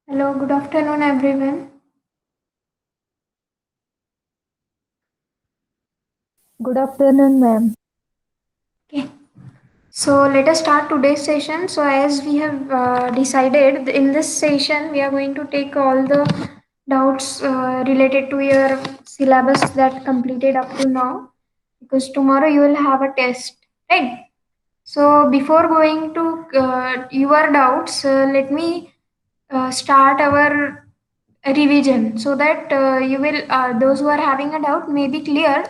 Hello, good afternoon, everyone. Good afternoon, ma'am. Okay, so let us start today's session. So, as we have decided, in this session, we are going to take all the doubts related to your syllabus that completed up to now, because tomorrow you will have a test, right? So, before going to your doubts, let me start our revision so that you will those who are having a doubt may be clear,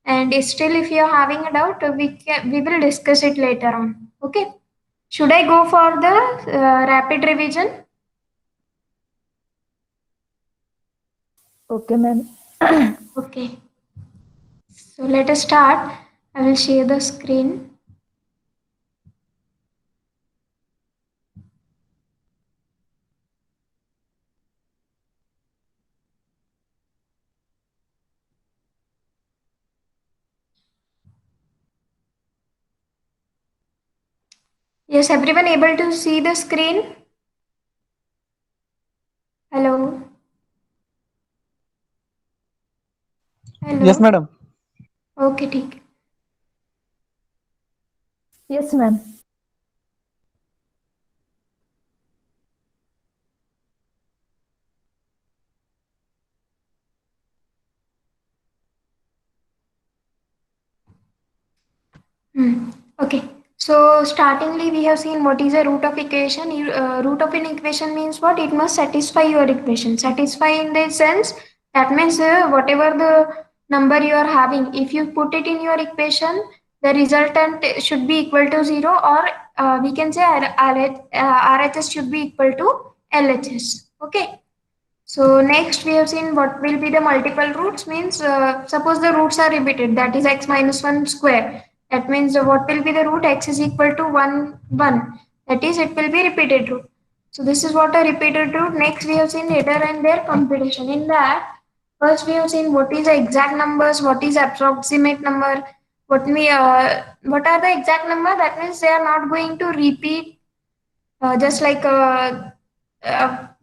and still if you are having a doubt we will discuss it later on. Okay, should I go for the rapid revision? Okay, ma'am. Okay, so let us start. I will share the screen. Yes, everyone able to see the screen? Hello? Yes, Hello? madam. Okay, ठीक. Yes, ma'am. Hmm. Okay. So startingly we have seen what is a root of equation. Root of an equation means what? It must satisfy your equation. Satisfy in the sense that means whatever the number you are having, if you put it in your equation, the resultant should be equal to zero, or we can say RHS should be equal to LHS. Okay. So next we have seen what will be the multiple roots means suppose the roots are repeated, that is x minus 1 square. That means what will be the root? X is equal to 1 1, that is it will be repeated root. So this is what a repeated root. Next we have seen error and their computation. In that first we have seen what is the exact numbers, what is approximate number, what are the exact number, that means they are not going to repeat just like a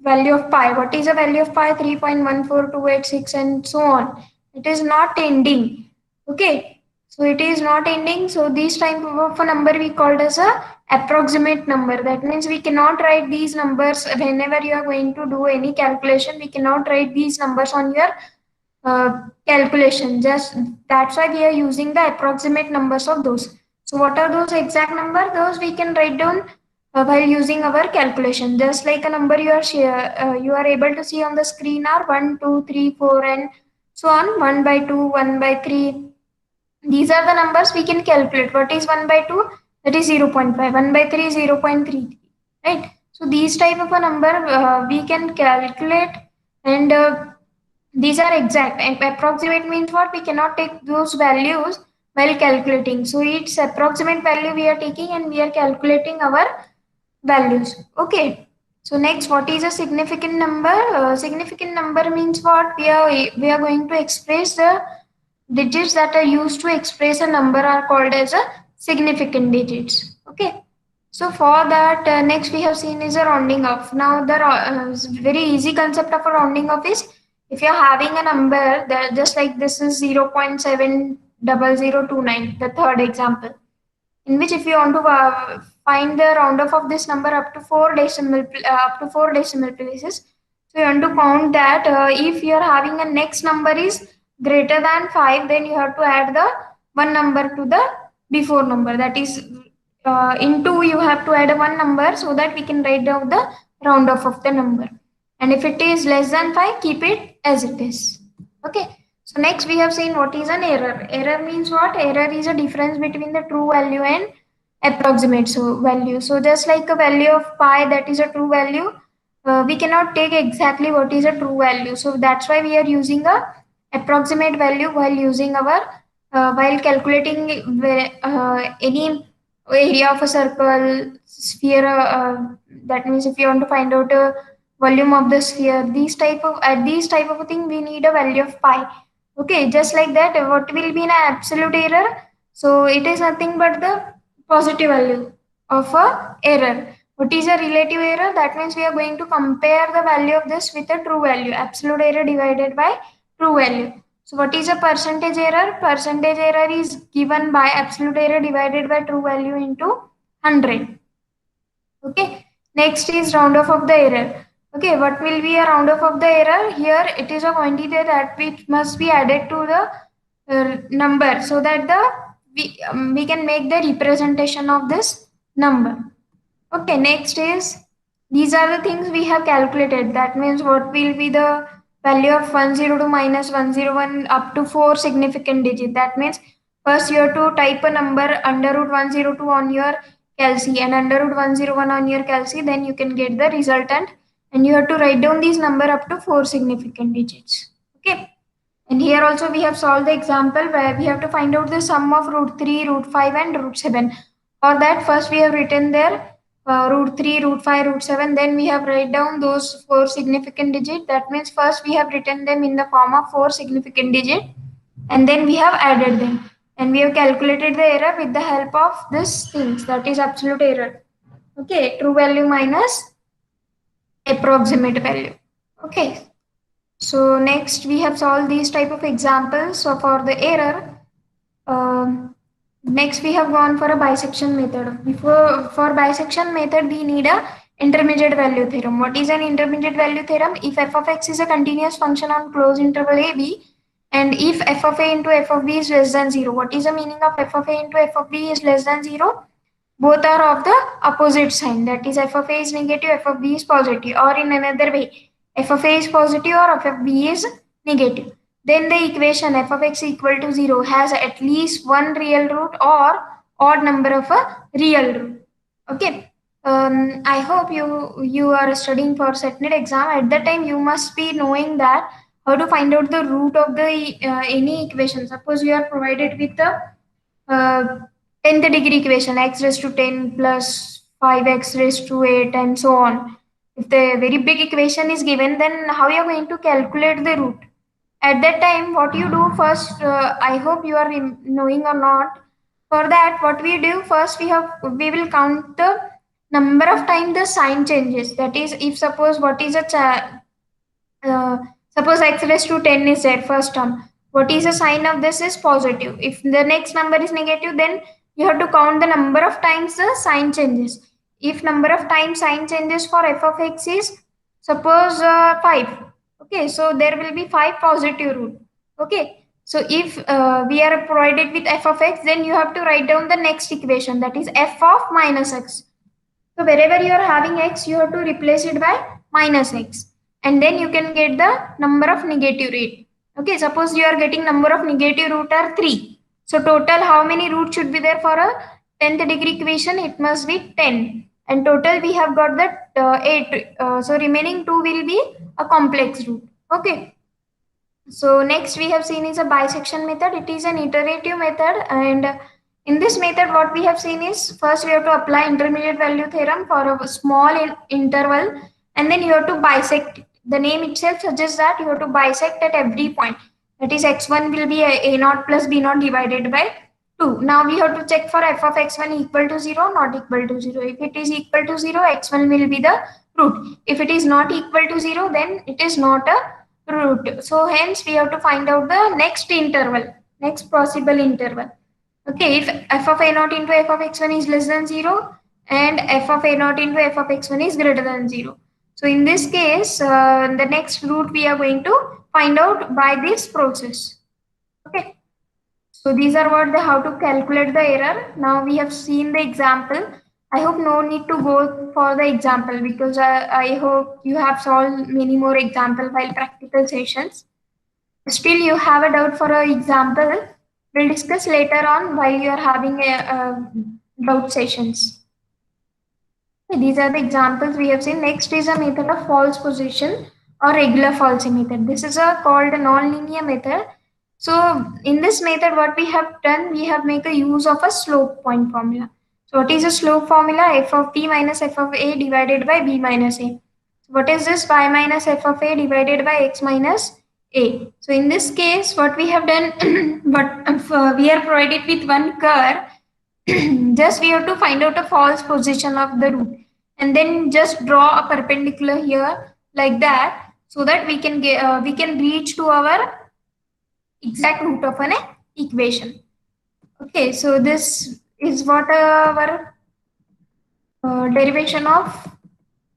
value of pi. What is a value of pi? 3.14286 and so on. It is not ending. Okay. So it is not ending. So this type of a number we called as a approximate number. That means we cannot write these numbers whenever you are going to do any calculation. We cannot write these numbers on your calculation. Just that's why we are using the approximate numbers of those. So what are those exact number? Those we can write down while using our calculation. Just like a number you are able to see on the screen are 1, 2, 3, 4, and so on. 1 by 2, 1 by 3. These are the numbers we can calculate. What is 1 by 2? That is 0.5. 1 by 3 is 0.33. Right? So these type of a number we can calculate, and these are exact. And approximate means what? We cannot take those values while calculating. So it's approximate value we are taking and we are calculating our values. Okay. So next, what is a significant number? Significant number means what? We are going to express the digits that are used to express a number are called as a significant digits. Okay. So for that, next we have seen is a rounding off. Now the very easy concept of a rounding off is if you're having a number that just like this is 0.70029, the third example, in which if you want to find the round off of this number up to four decimal places, so you want to count that if you are having a next number is greater than 5, then you have to add the one number to the before number, that is in 2 you have to add a one number so that we can write down the round off of the number, and if it is less than 5 keep it as it is. Okay, so next we have seen what is an error. Error means what? Error is a difference between the true value and approximate value. So just like a value of pi that is a true value, we cannot take exactly what is a true value. So that's why we are using a approximate value while using our while calculating any area of a circle, sphere. That means if you want to find out a volume of the sphere, these type of at these type of a thing we need a value of pi. Okay, just like that, what will be an absolute error? So it is nothing but the positive value of a error. What is a relative error? That means we are going to compare the value of this with a true value. Absolute error divided by true value. So what is a percentage error? Percentage error is given by absolute error divided by true value into 100. Okay. Next is round off of the error. Okay. What will be a round off of the error? Here it is a quantity that which must be added to the number so that we can make the representation of this number. Okay, next is these are the things we have calculated. That means what will be the value of 102 minus 101 up to 4 significant digit. That means first you have to type a number under root 102 on your calci and under root 101 on your calci, then you can get the resultant and you have to write down these number up to 4 significant digits. Okay. And here also we have solved the example where we have to find out the sum of root 3, root 5 and root 7. For that first we have written there root 3, root 5, root 7. Then we have write down those 4 significant digit. That means first we have written them in the form of 4 significant digit and then we have added them. And we have calculated the error with the help of this things, that is absolute error. Okay, true value minus approximate value. Okay. So next we have solved these type of examples. So for the error, next we have gone for a bisection method. Before for bisection method, we need a intermediate value theorem. What is an intermediate value theorem? If f of x is a continuous function on closed interval a b, and if f of a into f of b is less than 0, what is the meaning of f of a into f of b is less than 0? Both are of the opposite sign. That is f of a is negative, f of b is positive, or in another way, f of a is positive or f of b is negative. Then the equation f of x equal to 0 has at least one real root or odd number of a real root. Okay. I hope you are studying for SETNET exam. At that time, you must be knowing that how to find out the root of the any equation. Suppose you are provided with the 10th degree equation x raised to 10 plus 5x raised to 8 and so on. If the very big equation is given, then how you are going to calculate the root? At that time, what you do first, I hope you are knowing or not. For that, what we do first, we will count the number of time the sign changes. That is, if suppose what is a suppose x raised to 10 is there first term. What is the sign of this is positive. If the next number is negative, then you have to count the number of times the sign changes. If number of times sign changes for f of x is suppose 5. Okay, so there will be 5 positive root. Okay, so if we are provided with f of x, then you have to write down the next equation, that is f of minus x. So wherever you are having x, you have to replace it by minus x. And then you can get the number of negative root. Okay, suppose you are getting number of negative root are 3. So total how many roots should be there for a 10th degree equation? It must be 10. And total we have got that 8. So remaining 2 will be a complex root. Okay. So next we have seen is a bisection method. It is an iterative method, and in this method what we have seen is first we have to apply intermediate value theorem for a small interval, and then you have to bisect. The name itself suggests that you have to bisect at every point. That is x1 will be a naught plus b naught divided by 2. Now we have to check for f of x1 equal to 0, not equal to 0. If it is equal to 0, x1 will be the root. If it is not equal to 0, then it is not a root. So hence we have to find out the next interval, next possible interval. Okay, if f of a naught into f of x1 is less than 0 and f of a naught into f of x1 is greater than 0. So in this case, the next root we are going to find out by this process. Okay. So these are what the how to calculate the error. Now we have seen the example. I hope no need to go for the example because I hope you have solved many more example while practical sessions. Still you have a doubt for an example. We'll discuss later on while you are having a doubt sessions. Okay, these are the examples we have seen. Next is a method of false position or regular falsy method. This is called a non-linear method. So in this method, what we have done, we have make a use of a slope point formula. So what is a slope formula? F of b minus f of a divided by b minus a. So what is this? Y minus f of a divided by x minus a. So in this case, what we have done, we are provided with one curve. Just we have to find out a false position of the root. and then just draw a perpendicular here like that, so that we can get we can reach to our exact root of an equation. Okay, so this is what our derivation of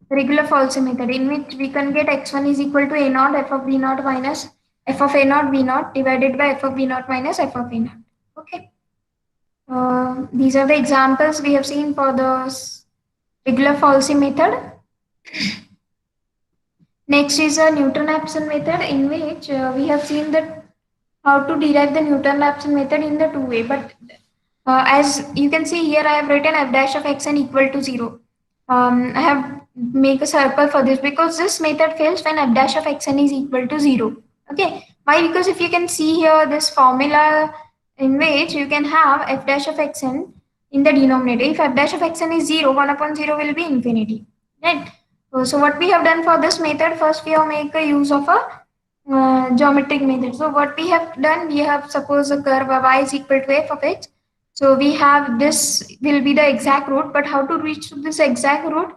regular Folsom method, in which we can get x1 is equal to a naught f of b naught minus f of a naught b naught divided by f of b naught minus f of a naught. Okay. These are the examples we have seen for the regular Folsom method. Next is a Newton-Raphson method, in which we have seen that how to derive the Newton-Raphson method in the two way. But as you can see here, I have written f dash of xn equal to 0. I have make a circle for this because this method fails when f dash of xn is equal to 0. Okay, why? Because if you can see here this formula in which you can have f dash of xn in the denominator. If f dash of xn is 0, 1 upon 0 will be infinity, right? So what we have done for this method, first we have make a use of a geometric method. So what we have done, we have suppose a curve of y is equal to f of x. So we have this will be the exact root, but how to reach to this exact root?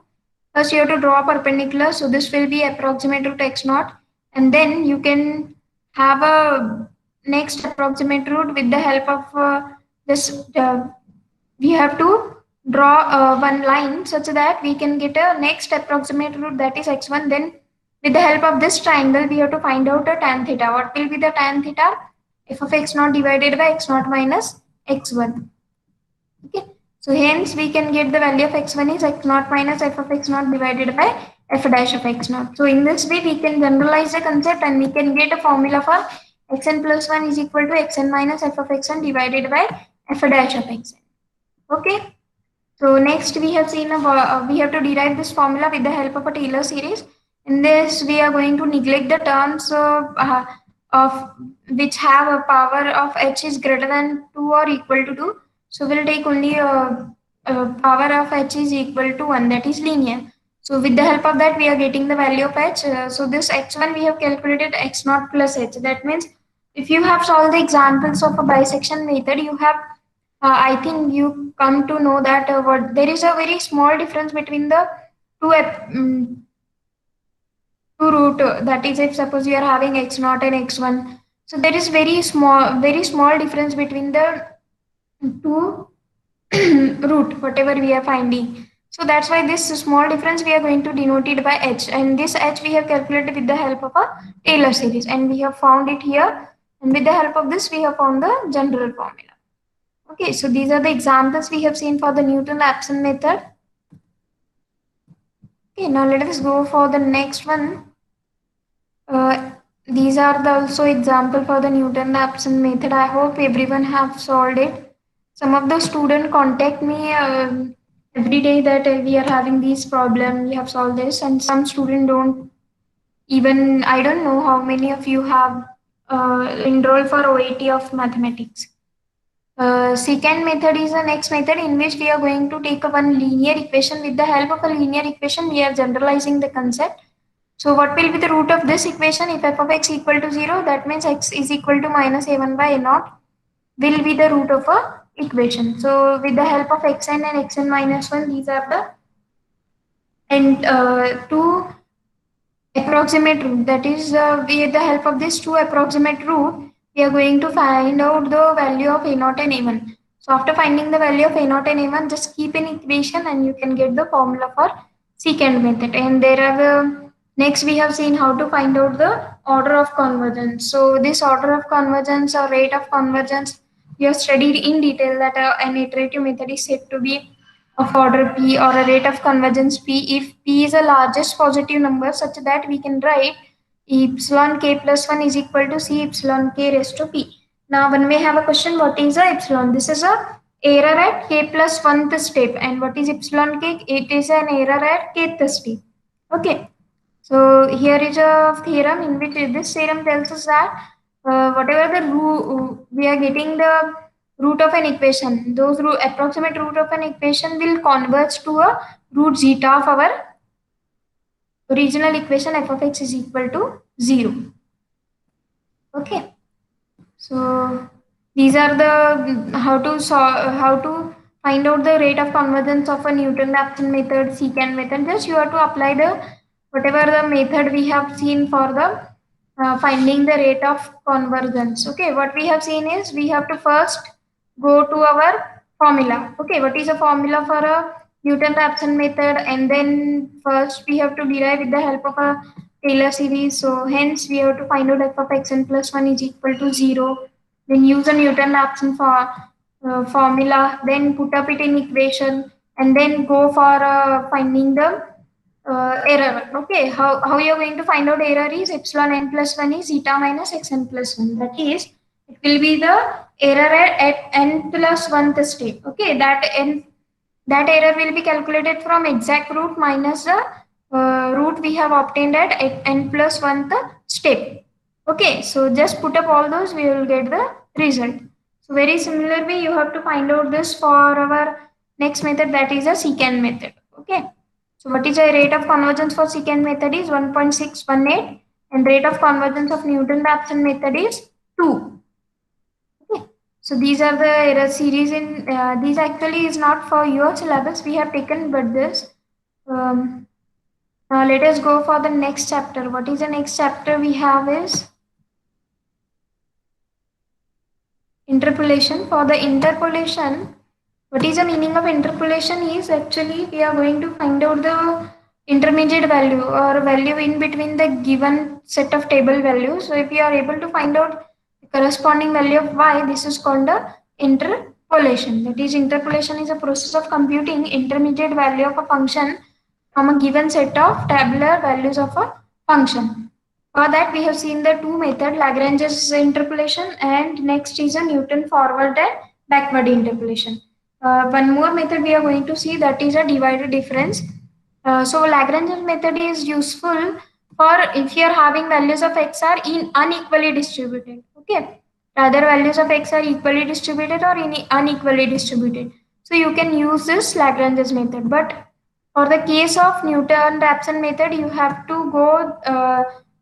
First you have to draw a perpendicular. So this will be approximate root x naught, and then you can have a next approximate root with the help of this. We have to draw one line such that we can get a next approximate root, that is x1. Then with the help of this triangle, we have to find out a tan theta. What will be the tan theta? F of x naught divided by x naught minus x1. Okay. So hence we can get the value of x1 is x naught minus f of x naught divided by f dash of x naught. So in this way we can generalize the concept, and we can get a formula for xn plus 1 is equal to xn minus f of xn divided by f dash of xn. Okay. So next we have seen we have to derive this formula with the help of a Taylor series. In this we are going to neglect the terms of which have a power of h is greater than 2 or equal to 2. So we'll take only power of h is equal to 1, that is linear. So with the help of that we are getting the value of h. So this x1 we have calculated x naught plus h. That means if you have solved the examples of a bisection method, you have I think you come to know that what there is a very small difference between the two two root. That is, if suppose you are having x naught and x1, so there is very small difference between the two root, whatever we are finding. So that's why this small difference we are going to denote it by h, and this h we have calculated with the help of a Taylor series, and we have found it here. And with the help of this, we have found the general formula. Okay, so these are the examples we have seen for the Newton-Raphson method. Okay, now let us go for the next one. These are the also example for the Newton-Raphson method. I hope everyone have solved it. Some of the student contact me every day that we are having these problem, we have solved this, and some student don't even, I don't know how many of you have enrolled for OAT of mathematics. Secant method is the next method in which we are going to take one linear equation. With the help of a linear equation, we are generalizing the concept. So what will be the root of this equation? If f of x equal to 0, that means x is equal to minus a1 by a naught will be the root of a equation. So with the help of xn and xn minus 1, these are the and two approximate root. That is, with the help of this two approximate root, we are going to find out the value of a naught and a1. So after finding the value of a naught and a1, just keep an equation and you can get the formula for secant method. And there are the next we have seen how to find out the order of convergence. So this order of convergence or rate of convergence, we have studied in detail that an iterative method is said to be of order p, or a rate of convergence p if p is the largest positive number, such that we can write epsilon k plus 1 is equal to c epsilon k raised to p. Now one may have a question, what is a epsilon? This is a error at k plus 1th step, and what is epsilon k? It is an error at kth step. Okay, so here is a theorem in which this theorem tells us that whatever the root we are getting the root of an equation, those approximate root of an equation will converge to a root zeta of our original equation f of x is equal to 0. Okay, so these are the how to find out the rate of convergence of a Newton-Raphson method, secant method. Just you have to apply the whatever the method we have seen for the finding the rate of convergence. Okay, what we have seen is we have to first go to our formula. Okay, what is the formula for a Newton-Raphson method? And then first we have to derive with the help of a Taylor series. So hence we have to find out f of xn plus 1 is equal to 0. Then use a Newton-Raphson for formula, then put up it in equation, and then go for finding the error. Okay, how you're going to find out error is epsilon n plus 1 is eta minus xn plus 1. That is, it will be the error at n plus 1th state. Okay, that error will be calculated from exact root minus the root we have obtained at n plus 1th step. Okay, so just put up all those, we will get the result. So very similar way, you have to find out this for our next method, that is a secant method. Okay, so what is the rate of convergence for secant method is 1.618, and rate of convergence of Newton-Raphson method is 2. Okay, so these are the error series in these actually is not for your syllabus we have taken, but this. Now let us go for the next chapter. What is the next chapter we have is interpolation. For the interpolation, what is the meaning of interpolation is actually we are going to find out the intermediate value or value in between the given set of table values. So if you are able to find out the corresponding value of y, this is called the interpolation. That is, interpolation is a process of computing intermediate value of a function from a given set of tabular values of a function. For that, we have seen the two methods, Lagrange's interpolation, and next is a Newton forward and backward interpolation. One more method we are going to see, that is a divided difference. So Lagrange's method is useful for if you are having values of x are unequally distributed. Okay, rather values of x are equally distributed or unequally distributed. So you can use this Lagrange's method. But for the case of Newton-Raphson method, you have to go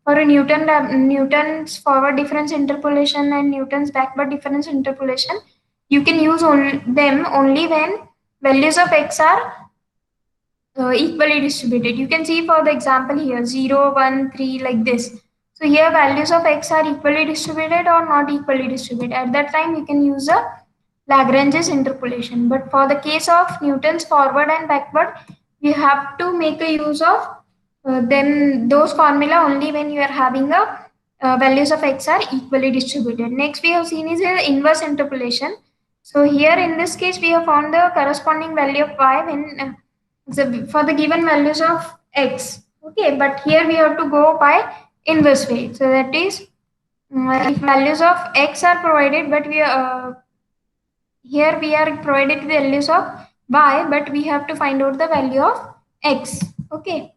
for a Newton's forward difference interpolation and Newton's backward difference interpolation. You can use them only when values of x are equally distributed. You can see for the example here 0, 1, 3 like this. So here values of x are equally distributed or not equally distributed. At that time you can use a Lagrange's interpolation. But for the case of Newton's forward and backward, you have to make a use of then those formula only when you are having a values of x are equally distributed. Next we have seen is the inverse interpolation. So here in this case we have found the corresponding value of y when for the given values of x. Okay, but here we have to go by inverse way. So that is if values of x are provided, but we here we are provided the values of y, but we have to find out the value of x. Okay,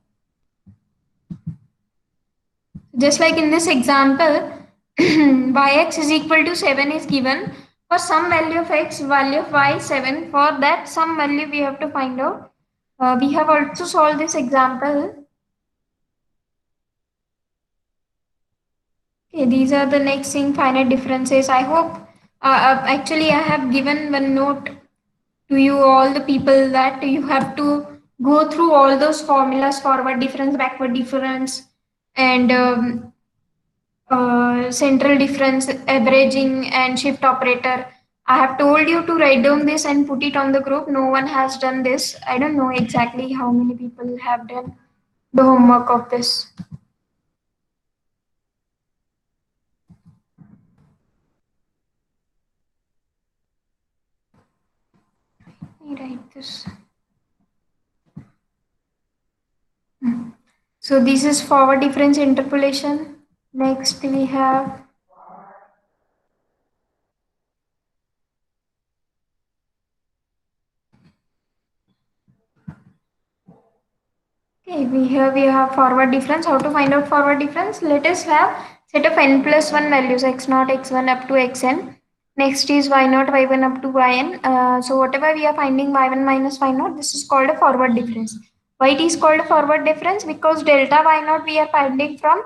just like in this example, yx is equal to 7 is given. For some value of x, value of y 7. For that some value we have to find out. We have also solved this example. Okay, these are the next thing, finite differences. I hope actually I have given one note to you all the people that you have to go through all those formulas, forward difference, backward difference, and central difference, averaging, and shift operator. I have told you to write down this and put it on the group. No one has done this. I don't know exactly how many people have done the homework of this. Let me write this. So this is forward difference interpolation. Next we have we have forward difference. How to find out forward difference? Let us have set of n plus 1 values x0, x1 up to xn. Next is y0, y1 up to yn. So whatever we are finding y1 minus y0, this is called a forward difference. Why it is called a forward difference? Because delta y0 we are finding from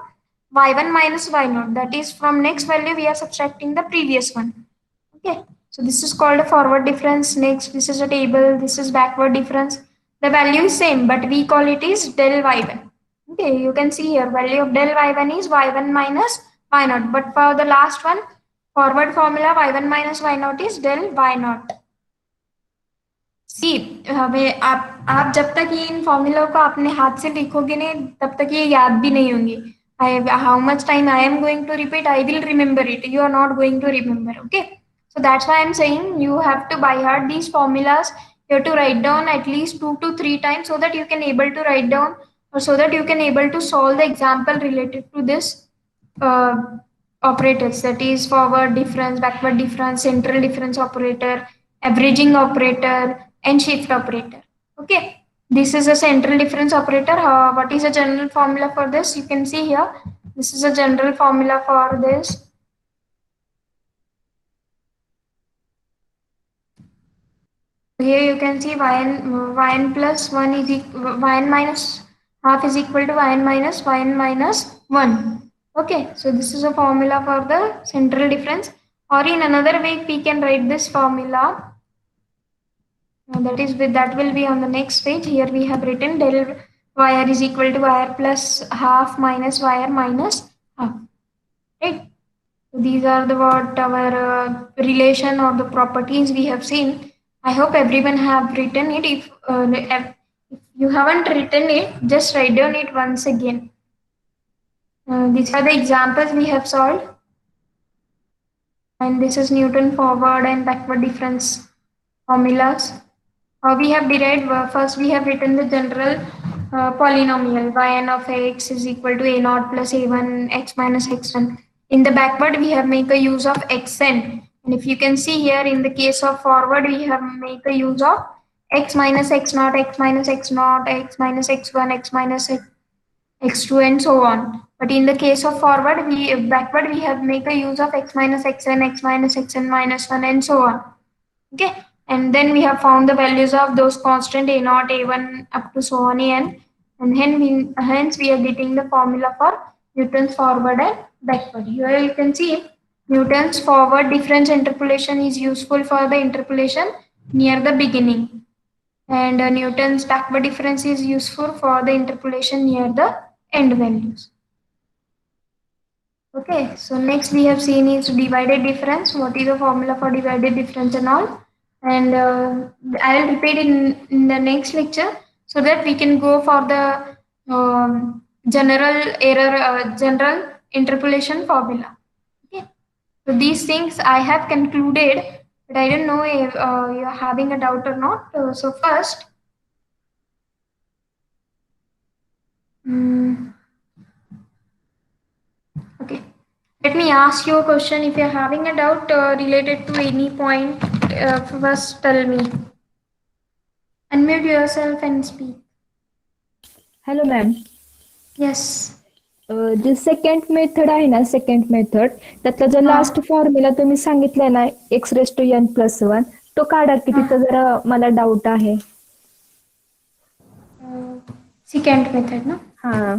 y1 minus y0. That is from next value we are subtracting the previous one. Okay. So this is called a forward difference. Next, this is a table. This is backward difference. The value is same, but we call it is del y1. Okay, you can see here value of del y1 is y1 minus y0. But for the last one, forward formula y1 minus y0 is del y0. सी हमें आप जब तक ये इन formula को अपने हाथ से लिखोगे नहीं तब तक ये याद भी नहीं होंगी. I how much time I am going to repeat, I will remember it. You are not going to remember. Okay. So that's why I'm saying you have to by heart these formulas. You have to write down at least 2 to 3 times so that you can able to write down or so that you can able to solve the example related to this uh, operators, that is forward difference, backward difference, central difference operator, averaging operator, and shift operator. Okay, this is a central difference operator. What is a general formula for this? You can see here. This is a general formula for this. Here you can see yn plus 1 is yn minus half is equal to yn minus 1. Okay, so this is a formula for the central difference, or in another way we can write this formula. That will be on the next page. Here we have written del yr is equal to yr plus half minus yr minus half. Right. So these are the what our relation or the properties we have seen. I hope everyone have written it. If you haven't written it, just write down it once again. These are the examples we have solved. And this is Newton forward and backward difference formulas. We have derived, first we have written the general polynomial yn of x is equal to a naught plus a1 x minus x1. In the backward we have make a use of xn, and if you can see here in the case of forward we have make a use of x minus x naught, x minus x naught, x minus x1, x minus x2 and so on. But in the case of forward, backward we have make a use of x minus xn, x minus xn minus 1 and so on. Okay, and then we have found the values of those constant a naught, a1 up to so on an, and hence we are getting the formula for Newton's forward and backward. Here you can see Newton's forward difference interpolation is useful for the interpolation near the beginning, and Newton's backward difference is useful for the interpolation near the end values. Okay, so next we have seen is divided difference. What is the formula for divided difference and all? And I will repeat in the next lecture so that we can go for the general interpolation formula. Okay, so these things I have concluded, but I don't know if you are having a doubt or not. So first, okay, let me ask you a question. If you are having a doubt related to any point, first tell me. Unmute yourself and speak. Hello ma'am. Yes. J second method आहे ना, second method त्यातला जो last formula तुम्ही सांगितलाय ना x raise to n plus 1, तो काढा की तिथं जरा मला डाऊट आहे. Second method, no? हा.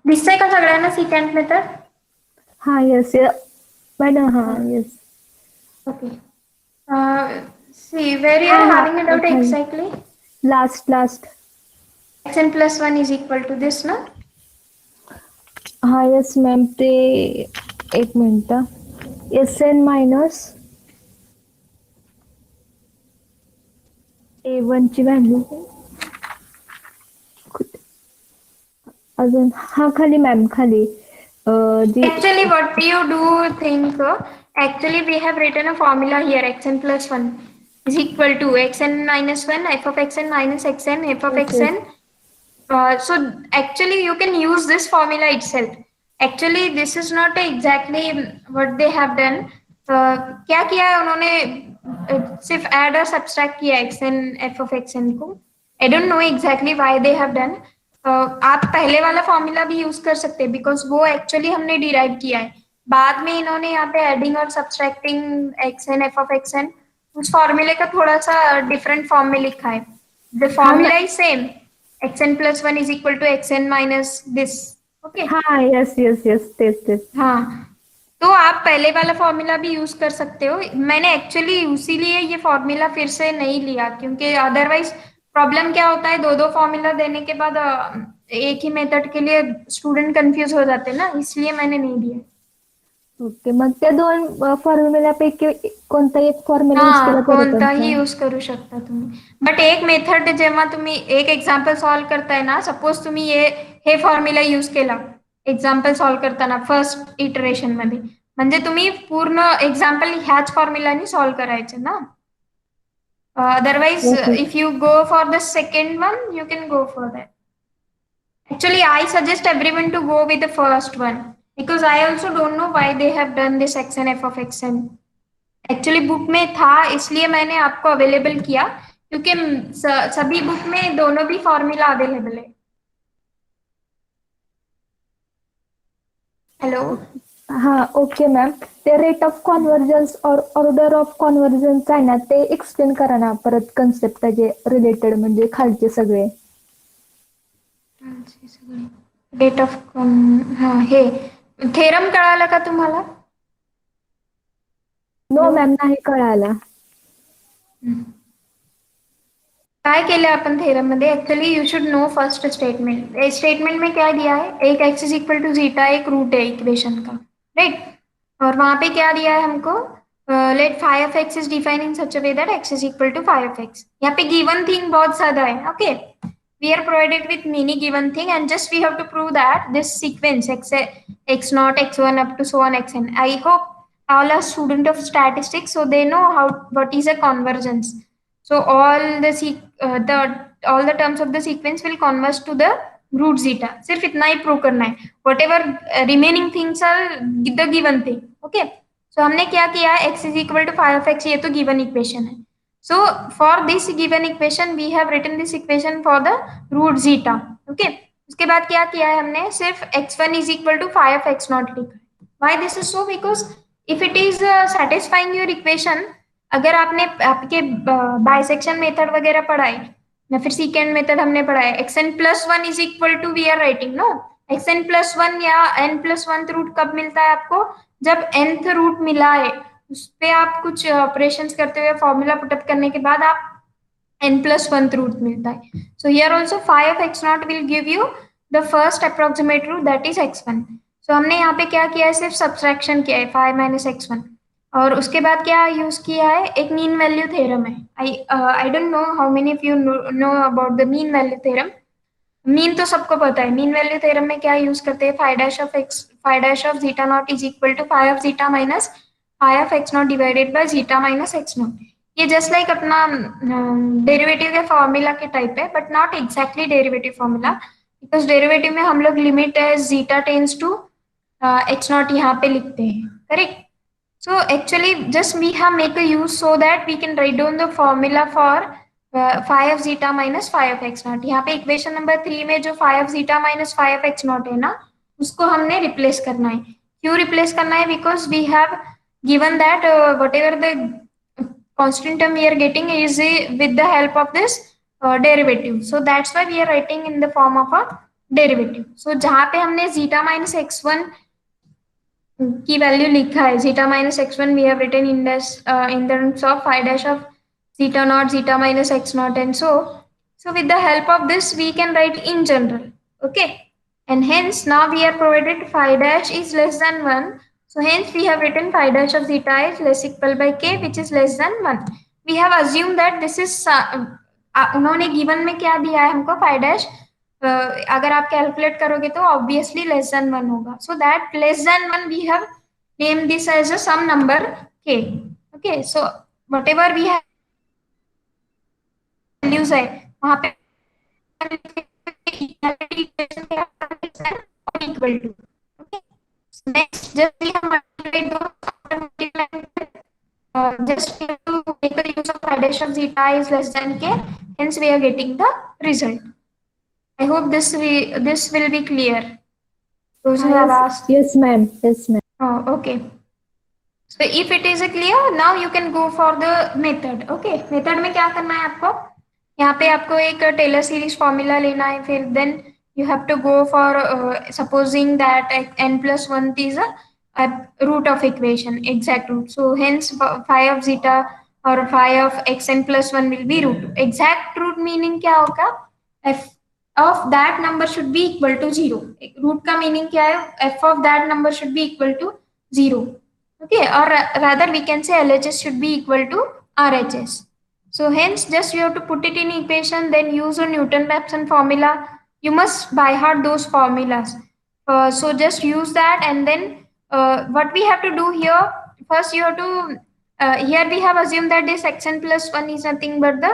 दिसतंय का सगळ्यांना सेकंड मेथड? हा येस मॅडम. हा yes. Okay. See where you are having a doubt exactly. Last. Xn plus 1 is equal to this, no? हा येस मॅम. ते एक minute. S N minus A1 ची व्हॅल्यू अजून हा खाली मॅम खाली जी Actually, what you do think? Actually, we have written a formula here: xn plus 1 is equal to xn minus 1, f of xn minus xn, f of yes yes xn. So actually, you can use this formula itself. Actually, this is not exactly what they have done. क्या किया है उन्होंने? सिर्फ add और subtract किया xn f of xn को. I don't know exactly why they have done. आप पहले वाला फॉर्मूला भी यूज कर सकते हैं बिकॉज वो एक्चुअली हमने डिराइव किया है. बाद में इन्होंने यहाँ पे एडिंग और subtracting x n f of x n उस फॉर्मूले का थोड़ा सा डिफरेंट फॉर्म में लिखा है. द हाँ मैं formula is same. xn plus 1 is equal to xn minus this. Okay. हाँ यस यस यस तेच तेच हाँ, तो आप पहले वाला फॉर्मूला भी यूज कर सकते हो. मैंने एक्चुअली उसीलिए ये फॉर्मूला फिर से नहीं लिया क्योंकि अदरवाइज प्रॉब्लम क्या होता है, दो दो फॉर्मूला देने के बाद एक ही मेथड के लिए स्टूडेंट कंफ्यूज हो जाते हैं ना, इसलिए मैंने नहीं दिया. ओके मग त्या दोन फॉर्म्युल्यापैकी कोणता एक फॉर्म्युला यूज केला हा, तरी पण कोणताही काय यूज करू शकता तुम्ही. बट एक मेथड जेव्हा तुम्ही एक एक्झाम्पल सॉल्व्ह करताय ना, सपोज तुम्ही हे फॉर्म्युला यूज केला एक्झाम्पल सॉल्व्ह करताना फर्स्ट इटरेशन मध्ये, म्हणजे तुम्ही पूर्ण एक्झाम्पल ह्याच फॉर्म्युलानी सॉल्व्ह करायचे ना. Otherwise okay if you go for the second one, you can go for that. Actually, I suggest everyone to go with the first one because I also don't know why they have done this xn f of xn. Actually book में था इसलिए मैंने आपको available किया क्योंकि सभी book में दोनों भी फॉर्मूला अवेलेबल है. हेलो. हा ओके मॅम ते रेट ऑफ कॉन्व्हर्जन्स और ऑर्डर ऑफ कॉन्व्हर्जन्स आहे ना ते एक्सप्लेन करा ना परत कन्सेप्ट त्याचे रिलेटेड म्हणजे खालचे सगळे डेट ऑफ हा हे थेरम कळालं का तुम्हाला? No hello. मॅम नाही कळाला काय केलं अपन थेरम मध्ये? Actually you should know first statement. Statement में क्या दिया है? एक x is equal to zeta एक रूट है इक्वेशन का, राइट. और वहां पे क्या दिया है हमको? Let phi of x is defined in such a way that x is equal to phi of x. यहाँ पे गिवन थिंग बहुत ज्यादा है. Okay, we are provided with many given thing and just we have to prove that this sequence x naught x1 up to so on xn. I hope all are student of statistics so they know how what is a convergence. So the all the terms of the sequence will converge to the root zeta. सिर्फ इतना ही prove करना है. whatever remaining things are the given thing. Okay. So हमने क्या किया? x is equal to 5 of x, ये तो given equation है. So for this given equation we have written this equation for the root zeta. Okay. उसके बाद क्या किया है हमने? सिर्फ x1 is equal to 5 of x naught लिखा है. Why this is so? Because if it is satisfying your equation, अगर आपने आपके बाइसेक्शन मेथड वगैरह पढ़ा है या फिर सीकेंड मेथड हमने पढ़ा है, x n plus one is equal to we are writing no x n plus one या एन प्लस वन रूट कब मिलता है आपको? जब nth रूट मिला है उस पे आप कुछ ऑपरेशंस करते हुए फॉर्मूला पुटअप करने के बाद आप n plus 1th root मिलता है. So here also phi of x naught will give you the first approximate root that is x1. So हमने यहाँ पे क्या किया है? सिर्फ सब्सट्रैक्शन किया है phi minus x1. और उसके बाद क्या यूज किया है? एक मीन वैल्यू थ्योरम है. I don't know how many of you know about the mean value theorem. Mean तो सबको पता है. मीन वैल्यू थ्योरम में क्या यूज करते हैं? Phi dash of zeta not is equal to phi of zeta minus phi of x not divided by zeta minus x not. ये just like अपना डेरिवेटिव के फॉर्मूला के टाइप है but not exactly derivative formula because derivative में हम लोग limit as zeta tends to x not यहाँ पे लिखते हैं, correct. So actually just we have make a use so that we can write down the formula for phi of zeta minus phi of x naught. यहाँ पे equation number 3 में जो phi of zeta minus phi of x naught है ना, उसको हमने replace करना है. क्यों रिप्लेस करना है? Because we have given that whatever the constant term we are getting is with the help of this derivative. So that's why we are writing in the form of a derivative. So जहाँ पे हमने zeta minus x1 की value लिखा है zeta minus x1 we have written in this in terms of phi dash of zeta naught zeta minus x naught and so with the help of this we can write in general. Okay, and hence now we are provided phi dash is less than 1, so hence we have written phi dash of zeta is less equal by k which is less than 1. We have assumed that this is उन्होंने given में क्या दिया है हमको? phi dash अगर आप calculate करोगे तो ऑब्वियसली लेस देन 1 होगा. So that less than 1 we have name this as a some number k. Okay, so whatever we have values है वहां पे equal to. Okay, next just we have multiplied दो after multiplying just we have to make the use of addition zeta is less than k, hence we are getting the result. I hope this will be clear. Those who have Yes, asked. yes, ma'am. Yes, ma'am. Oh, okay. So if it is clear, now you can go for the method. Okay, method में क्या करना है आपको? यहाँ पे आपको एक Taylor series formula लेना है. फिर then you have to go for supposing that n plus 1 is a root of equation, exact root. So hence phi of zeta or phi of xn plus 1 will be root. Exact root meaning क्या होगा? f of that number should be equal to 0. Root का meaning क्या है? f of that number should be equal to 0. Okay, or rather we can say LHS should be equal to RHS. So hence just you have to put it in equation, then use a Newton-Raphson formula. You must by heart those formulas. So just use that, and then what we have to do here, first you have to, here we have assumed that this xn plus 1 is nothing but the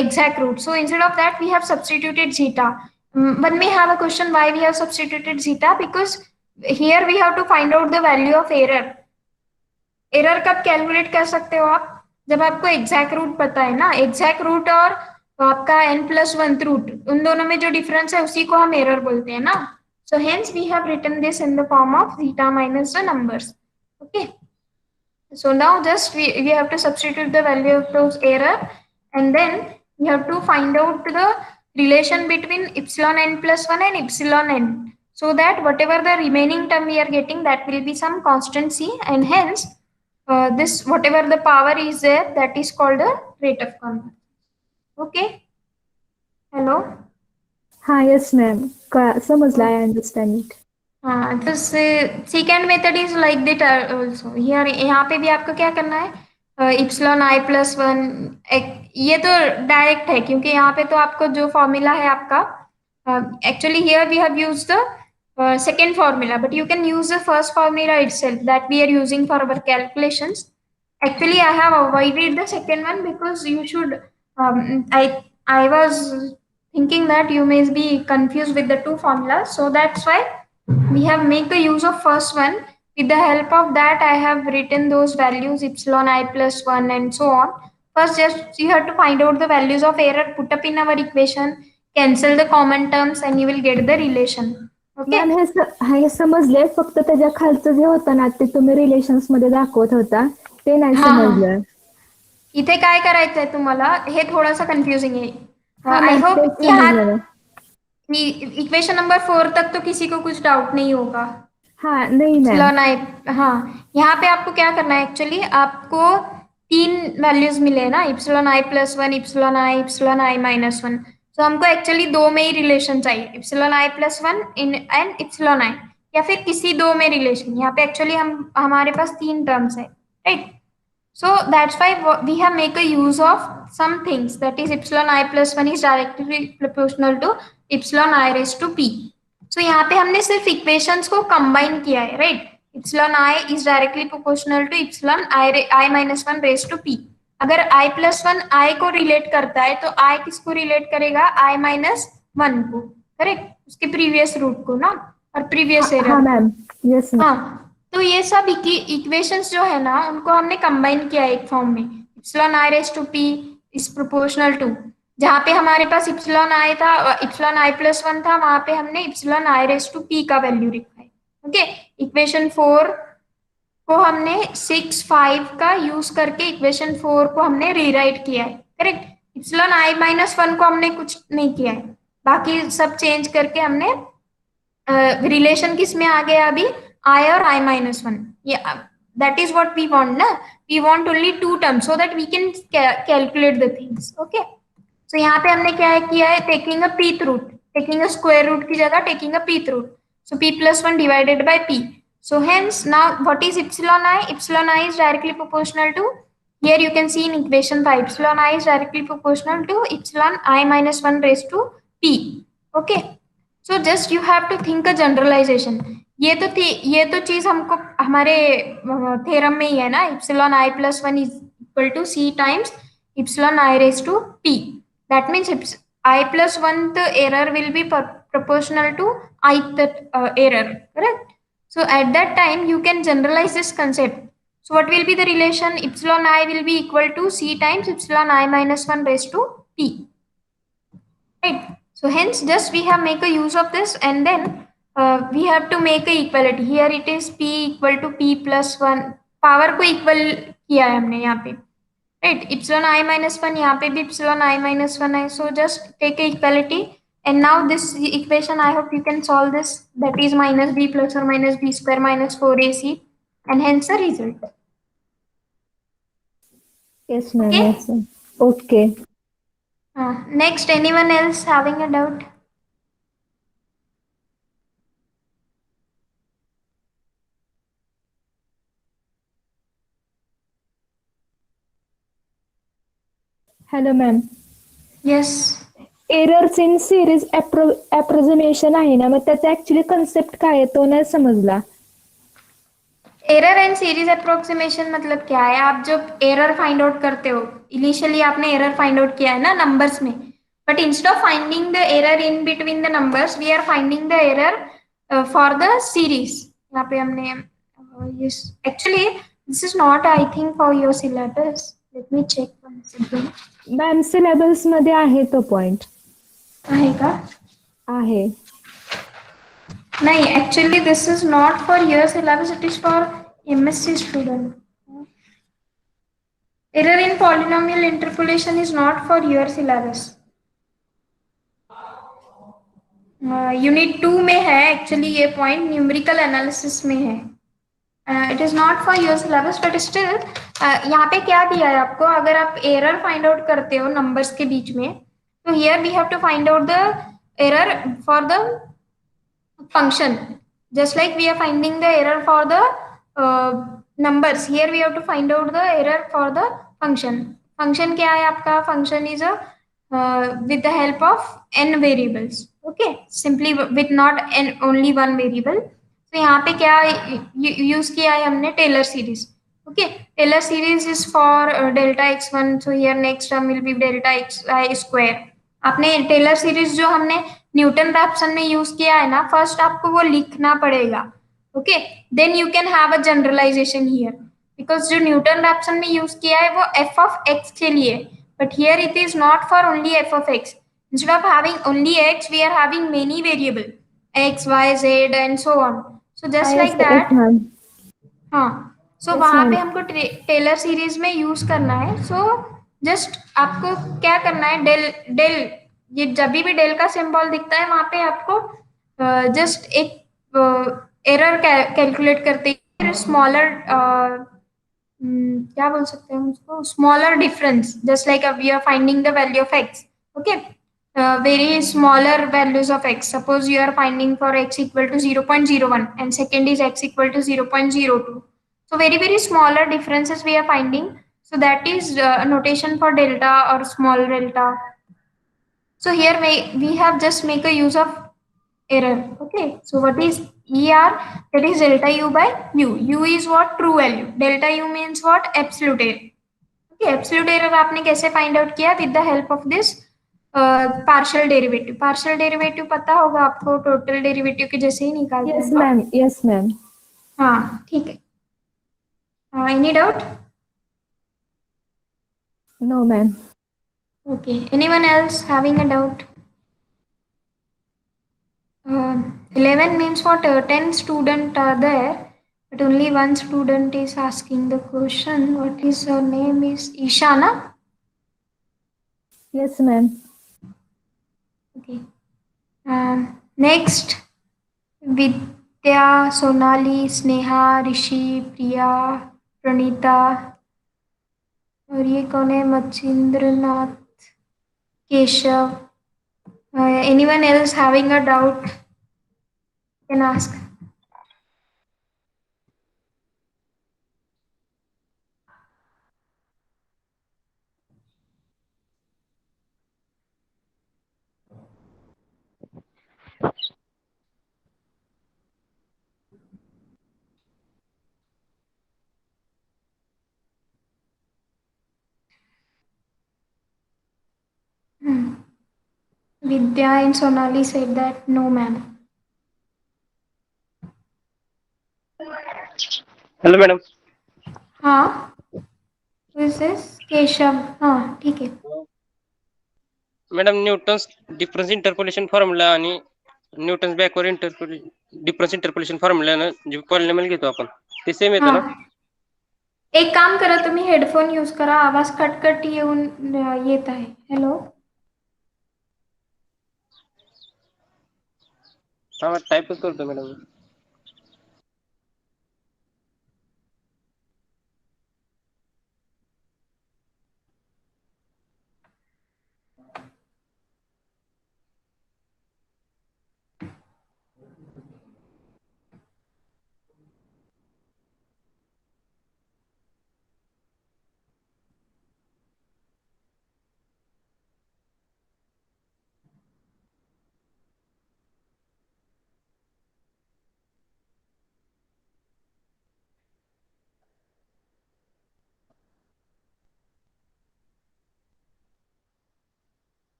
exact root. So instead of that we have substituted zeta. One may have a question why we have substituted zeta, because here we have to find out the value of error. Error कब calculate कर सकते हो आप? जब आपको exact root पता है ना. एग्जैक्ट रूट और आपका n प्लस 1 रूट, उन दोनों में जो डिफरेंस है उसी को हम एरर बोलते हैं ना. So hence we have written this in the form of zeta minus the numbers. Okay, so now just we have to substitute the value of those error, and then we have to find out the relation between epsilon n plus 1 and epsilon n, so that whatever the remaining term we are getting, that will be some constant c, and hence this whatever the power is there, that is called the rate of convergence. Okay, hello. हाँ, yes, ma'am. समझला, I understand it. हाँ, तो second method is like that also. Here यहाँ पे भी आपको क्या करना है? Epsilon i plus 1. ये तो डायरेक्ट है क्योंकि यहाँ पे तो आपको जो फॉर्मूला है आपका, actually here we have used the second formula, but you can use the first formula itself that we are using for our calculations. Actually, I have avoided the second one because you should. I was thinking that you may be confused with the two formulas, so that's why we have made the use of first one. With the help of that, I have written those values epsilon I plus 1 and so on. First, just you have to find out the values of error, put up in our equation, cancel the common terms, and you will get the relation. Okay. Ma'am हे समजले, फक्त त्याच्या खालचं जे होतं ना ते तुम्ही relations मध्ये दाखवत होता ते नाही हा, हा. समजलं. इथे काय करायचंय तुम्हाला, हे थोडासा कन्फ्यूजिंग है. हाँ, आई ma'am, होप तेच यहाँ समजलं. इक्वेशन नंबर 4 तक तो किसी को कुछ डाउट नहीं होगा. हाँ, नहीं मैम. इप्सिलॉन आई, हाँ, यहाँ पे आपको क्या करना है, एक्चुअली आपको 3 वैल्यूज मिले ना, epsilon i plus 1, epsilon i minus 1. तो हमको एक्चुअली दो में ही रिलेशन चाहिए, epsilon i plus 1 in and epsilon i, या फिर किसी दो में रिलेशन. यहाँ पे एक्चुअली हमारे पास 3 टर्म्स है, right. So that's why we have make a use of some things, that is epsilon I plus 1 is directly proportional to epsilon I raised to p. So यहाँ पे हमने सिर्फ इक्वेशंस को combine किया है, right. epsilon I is directly proportional to epsilon I minus 1 raised to p. अगर I plus 1 I को relate करता है तो I किसको रिलेट करेगा? I minus 1 को, करेक्ट, उसके प्रीवियस रूट को ना, और प्रीवियस एरर. हाँ मैम, यस मैम. हाँ, तो ये सब इक्वेशंस जो है ना उनको हमने कंबाइन किया एक फॉर्म में. Epsilon i raise to p is proportional to, जहाँ पे हमारे पास इप्सिलॉन आई था, इप्सिलॉन आई प्लस 1 था, वहां पे हमने epsilon i raise to p का वैल्यू लिखा है. ओके, इक्वेशन 4 को हमने 6, 5 का यूज करके इक्वेशन 4 को हमने रीराइट किया है, करेक्ट. इप्सिलॉन आई माइनस 1 को हमने कुछ नहीं किया है, बाकी सब चेंज करके हमने रिलेशन किस में आ गया अभी, I or I minus 1. Yeah, that is what we want, na? We want only 2 terms so that we can calculate the things. Okay. So यहाँ पे हमने क्या किया है, taking a pth root, taking a square root की जगह taking a pth root. So p plus 1 divided by p. So hence now what is epsilon I? Epsilon I is directly proportional to, here you can see in equation 5, epsilon I is directly proportional to epsilon I minus 1 raised to p. Okay, so just you have to think a generalization. ये तो थी, ये तो चीज हमको हमारे theorem में ही है ना, epsilon i plus one is equal to c times epsilon i raise to p. That means i plus one error will be proportional to ith error, correct? So at that time you can generalize this concept. So what will be the relation? Epsilon I will be equal to c times epsilon I minus 1 raised to p, right? So hence just we have make a use of this, and then we have to make a equality. Here it is p equal to p plus 1, power को equal किया है हमने यहाँ पे, right? Epsilon i minus one, यहाँ पे भी epsilon i minus one है, so just take a equality. And now this equation I hope you can solve this, that is minus b plus और minus b square minus four a c, and hence the result. Yes, ma'am. Okay. Yes, ma'am. Okay. Next, anyone else having a doubt? Hello, ma'am. Yes. Errors in series approximation आहे ना, मग त्याचा actually concept काय आहे तो नाही समजला. Error and series approximation मतलब क्या है? आप जब एरर फाइंड आउट करते हो, इनिशियली आपने एरर फाइंड आउट किया है ना नंबर्स में, but instead of finding the error in between the numbers, we are finding the error for the series. यहाँ पे हमने yes, actually this is not I think for your syllabus, let me check one second. Ma'am syllabus मध्ये आहे तो point. आहे का? आहे. नहीं, actually this is not for your syllabus, it is for MSc student. Error in polynomial interpolation is not for your syllabus. Unit 2 में है actually ये पॉइंट, न्यूमेरिकल एनालिसिस में है। It is not for your syllabus, but still यहाँ पे क्या दिया है आपको, अगर आप एरर फाइंड आउट करते हो नंबर्स के बीच में, तो here we have to find out the error for the function, just like we are finding the error for the numbers, here we have to find out the error for the function. Function क्या है आपका? Function is a with the help of n variables, okay, simply with not n only one variable. तो यहाँ पे क्या use किया है हमने? Taylor series. ओके, Taylor series is for delta x one, so here next term will be delta x i square. आपने Taylor series जो हमने न्यूटन रैप्सन में यूज किया है ना, फर्स्ट आपको वो लिखना पड़ेगा, okay, then you can have a generalization here, because जो न्यूटन रैप्सन में यूज किया है वो एफ ऑफ एक्स के लिए, but here it is not for only f of x. Instead of having only x, we are having many variable x y z and so on, so just like yes, yes, that. ma'am. हाँ, सो Yes, वहां पे ma'am. हमको Taylor series में use करना है। So just आपको क्या करना है, डेल डेल, ये जब भी डेल का सिंबल दिखता है वहां पे आपको जस्ट एक एरर कैलकुलेट करते स्मॉलर, क्या बोल सकते हैं उसको, smaller difference, just like we are finding the value of x, okay, very smaller values of x. Suppose you are finding for x equal to 0.01 and second is x equal to 0.02. So very smaller differences we are finding. So that is a notation for delta or small delta. So here we have just make a use of error. Okay. So what is ER? That is delta u by u. U is what? True value. Delta u means what? Absolute error. Okay. Absolute error आपने कैसे find out किया? With the help of this partial derivative. Partial derivative पता होगा आपको, total derivative के जैसे ही निकालते हैं Yes, हम लोग। ma'am. Yes, ma'am. हाँ ठीक है। Any doubt? No, ma'am. Okay, anyone else having a doubt? 11 means what? 10 students are there, but only one student is asking the question. What is her name? Is Ishana? Yes, ma'am. Okay. Next, Vidya, Sonali, Sneha, Rishi, Priya, Praneeta, और ये कौन है? Machhindra Nath, Keshav. Anyone else having a doubt can ask. Vidya and Sonali said that no, ma'am. Hello madam. हाँ, who is this? Keshav. हाँ, ठीक है. Madam Newton's difference interpolation formula आणि Newton's backward difference interpolation formula जे पॉलिनॉमियल घेतो आपण ते सेम येतं ना. हाँ, एक काम करा, तुम्ही हेडफोन यूज करा, आवाज कटकट येऊन येत आहे. हॅलो. हा टाईपच करतो madam.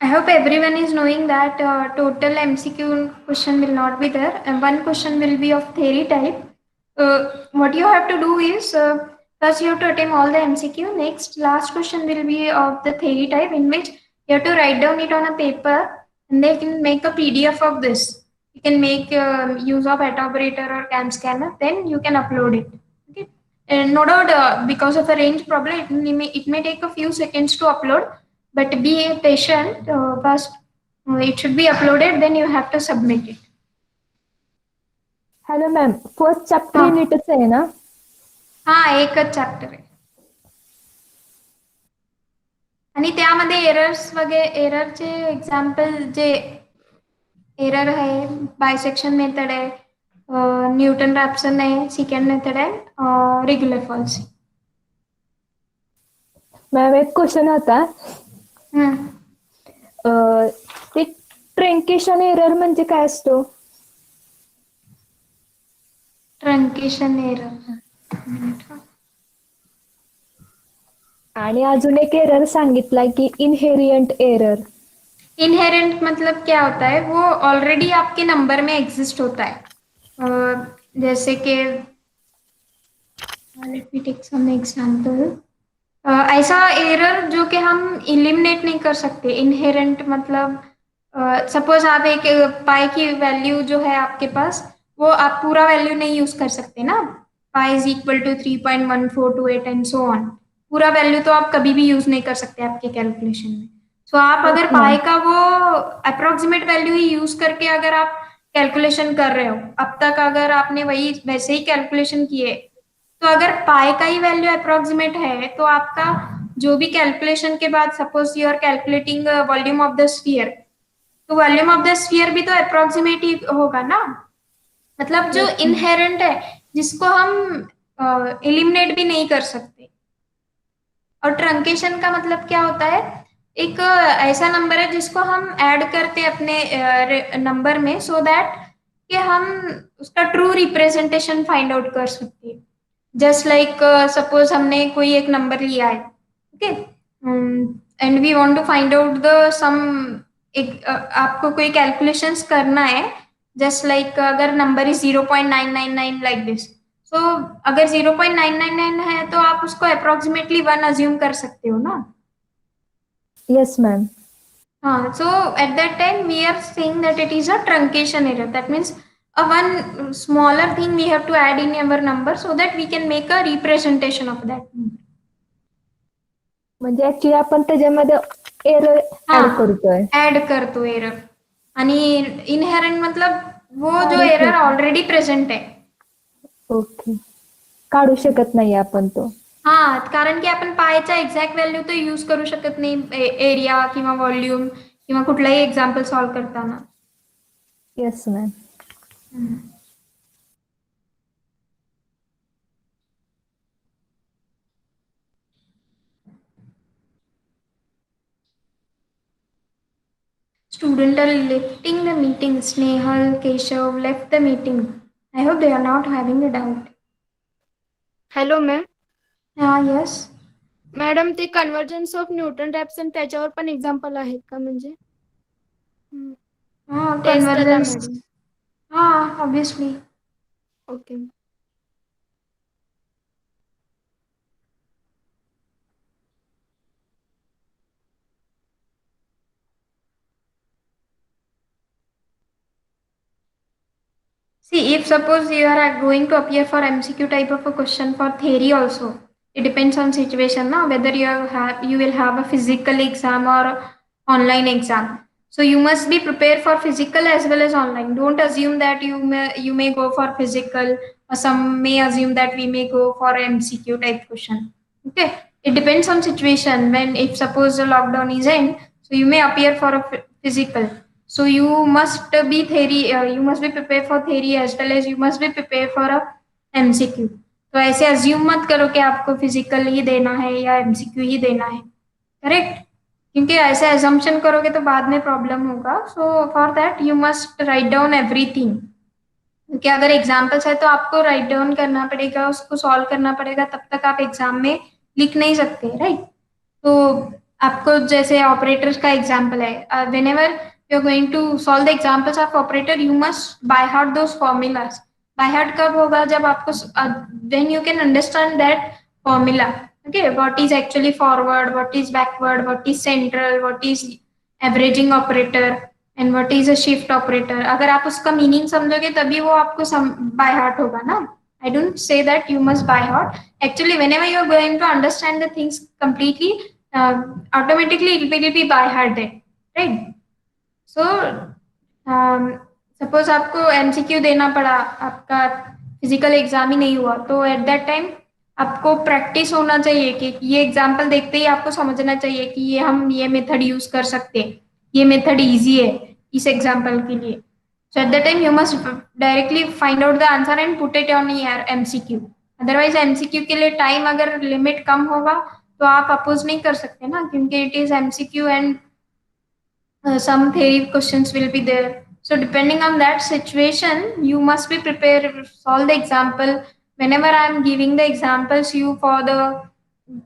I hope everyone is knowing that total MCQ question will not be there, and one question will be of theory type. What you have to do is first you have to attempt all the MCQ. Next, last question will be of the theory type, in which you have to write down it on a paper, and they can make a PDF of this. You can make use of operator or cam scanner. Then you can upload it. Okay. And no doubt, because of the range problem, it may take a few seconds to upload, but be patient. First, it should be uploaded, then you have to submit it. Hello ma'am, first chapter हा. युनिटच आहे ना? हा, एकच chapter आहे. आणि त्यामध्ये errors वगैरे, एररचे example जे error आहे, बायसेक्शन मेथड आहे, न्यूटन रॅप्सन आहे, सेकंड मेथड आहे, रेग्युलर फॉल्स. मॅम एक क्वेश्चन होता. ते ट्रंकेशन एरर म्हणजे काय असतो? Truncation error. आणि अजून एक एरर सांगितलाय की इनहेरियंट एरर. इनहेरेंट मतलब क्या होता है? वो ऑलरेडी आपके नंबर में एग्जिस्ट होता है. जैसे कि let me take some example. ऐसा एरर जो कि हम इलिमिनेट नहीं कर सकते. इनहेरेंट मतलब सपोज आप एक पाई की वैल्यू जो है आपके पास, वो आप पूरा वैल्यू नहीं यूज कर सकते ना. Pi is equal to 3.1428 and so on. पूरा वैल्यू तो आप कभी भी यूज नहीं कर सकते आपके कैलकुलेशन में. सो आप अगर पाई का वो अप्रोक्सीमेट वैल्यू ही यूज करके अगर आप कैलकुलेशन कर रहे हो, अब तक अगर आपने वही वैसे ही कैलकुलेशन किए, तो अगर पाई का ही वैल्यू अप्रोक्सीमेट है, तो आपका जो भी कैलकुलेशन के बाद suppose you are calculating volume of the sphere, तो वॉल्यूम ऑफ द स्फीयर भी तो अप्रोक्सीमेट ही होगा ना. मतलब जो इनहेरेंट है, जिसको हम एलिमिनेट भी नहीं कर सकते. और ट्रंकेशन का मतलब क्या होता है? एक ऐसा नंबर है जिसको हम ऐड करते हैं अपने नंबर में, सो दैट कि हम उसका ट्रू रिप्रेजेंटेशन फाइंड आउट कर सकते हैं. जस्ट लाइक सपोज हमने कोई एक नंबर लिया है, okay, and we want to find out the sum. एक आपको कोई कैलकुलेशंस करना है, जस्ट लाइक अगर number is 0.999 like this. So अगर 0.999 है, तो आप उसको अप्रोक्सीमेटली 1 अज्यूम कर सकते हो ना. Yes ma'am. हाँ, so at that time we are saying that it is a truncation error. That means a one smaller thing we have to add in our number so that we can make a representation of that number. म्हणजे actually आपण त्याच्यामध्ये error add करतोय. Add करतो error. आणि inherent मतलब वो जो काढू एरर शकत. ऑलरेडी प्रेझेंट आहे. ओके, काढू शकत नाही आपण तो. हा, कारण की आपण पायचा एक्झॅक्ट व्हॅल्यू तर यूज करू शकत नाही एरिया किंवा व्हॉल्यूम किंवा कुठलाही एक्झाम्पल सॉल्व करताना. Yes ma'am. Students are lifting the meeting. Snehal, Keshav left the meeting. I hope they are not having a doubt. Hello ma'am. Yes. Madam, ते convergence of Newton रॅप्सन त्याच्यावर पण example आहेत का? म्हणजे हाँ टेस्ट ला convergence, madam. हाँ obviously. Okay. See, if suppose you are going to appear for MCQ type of a question for theory also, it depends on situation now whether you will have a physical exam or online exam. So you must be prepared for physical as well as online. Don't assume that you may go for physical, or some may assume that we may go for MCQ type question. Okay, it depends on situation. When if suppose the lockdown is end, so you may appear for a physical, so you must be theory, you must be prepared for theory as well as you must be prepared for a MCQ. तो ऐसे assume मत करो कि आपको physical ही देना है या MCQ ही देना है, करेक्ट? क्योंकि ऐसे एजम्पशन करोगे तो बाद में प्रॉब्लम होगा. So for that you must write down everything. क्योंकि अगर एग्जाम्पल्स है तो आपको राइट डाउन करना पड़ेगा, उसको सॉल्व करना पड़ेगा, तब तक आप एग्जाम में लिख नहीं सकते, राइट? तो आपको जैसे ऑपरेटर्स का एग्जाम्पल है, whenever you are going to solve the examples of operator you must by heart those formulas. By heart कब होगा? जब आपको when you can understand that formula. Okay, what is actually forward, what is backward, what is central, what is averaging operator and what is a shift operator. अगर आप उसका meaning समझोगे तभी वो आपको बाय हार्ट होगा ना. I don't say that you must by heart. Actually, whenever you are going to understand the things completely, automatically it will be by hearted, right? So, suppose आपको MCQ देना पड़ा, आपका फिजिकल एग्जाम ही नहीं हुआ, तो at that time आपको practice होना चाहिए कि ये एग्जाम्पल देखते ही आपको समझना चाहिए कि ये मेथड यूज कर सकते हैं, ये मेथड इजी है इस एग्जाम्पल के लिए. So at that time you must directly find out the answer and put it on your MCQ. Otherwise MCQ के लिए टाइम अगर लिमिट कम होगा तो आप अपोज नहीं कर सकते ना, क्योंकि it is MCQ and some theory questions will be there. So depending on that situation, you must be prepared. Solve the example. Whenever I am giving the examples you for the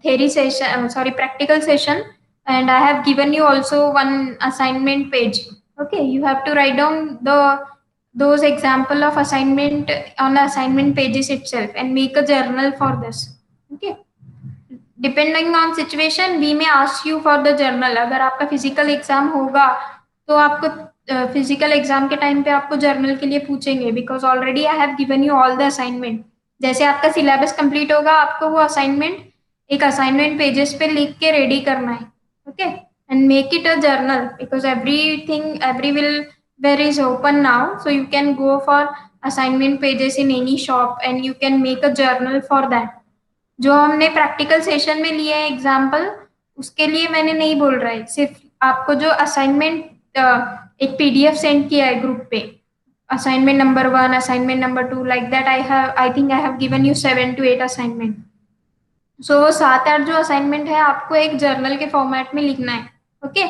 theory session, practical session, and I have given you also one assignment page. Okay, you have to write down those example of assignment on the assignment pages itself and make a journal for this. Okay. Depending on situation we may ask you for the journal. अगर आपका physical exam होगा तो आपको physical exam के time पे आपको journal के लिए पूछेंगे, because already I have given you all the assignment. जैसे आपका सिलेबस कंप्लीट होगा आपको वो असाइनमेंट एक असाइनमेंट पेजेस पे लिख के रेडी करना है. Okay, and make it a journal because every will where is open now, so you can go for assignment pages in any shop and you can make a journal for that. जो हमने practical session में लिए है example, उसके लिए मैंने नहीं बोल रहा है, सिर्फ आपको जो असाइनमेंट एक पीडीएफ सेंड किया है ग्रुप पे, assignment number 1, assignment number 2, like that I think I have given you 7 to 8 assignment. So वो 7-8 जो असाइनमेंट है आपको एक जर्नल के फॉर्मेट में लिखना है. Okay,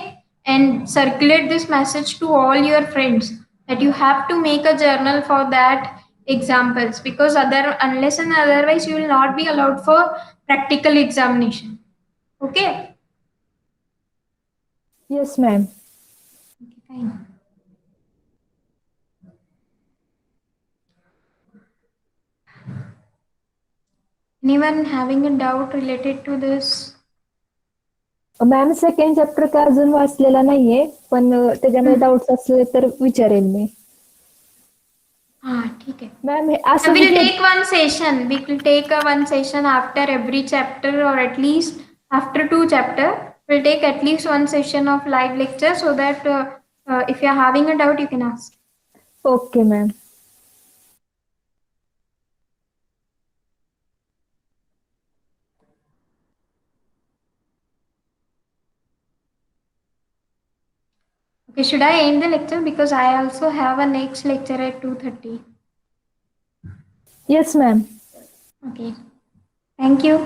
and circulate this message to all your friends that you have to make a journal for that examples, because unless and otherwise you will not be allowed for practical examination. Okay. Yes, ma'am. Okay, fine. Anyone having a doubt related to this? Ma'am second chapter का अजून वाचलेला नाहीये, पण त्याच्यामध्ये doubts असले तर विचारेल मी. हाँ ठीक है. Ma'am We will take one session. We will take a one session after every chapter, or at least after 2 chapter. We'll take at least one session of live lecture so that if you are having a doubt, you can ask. Okay ma'am. Okay, should I end the lecture because I also have a next lecture at 2:30? Yes ma'am. Okay. Thank you.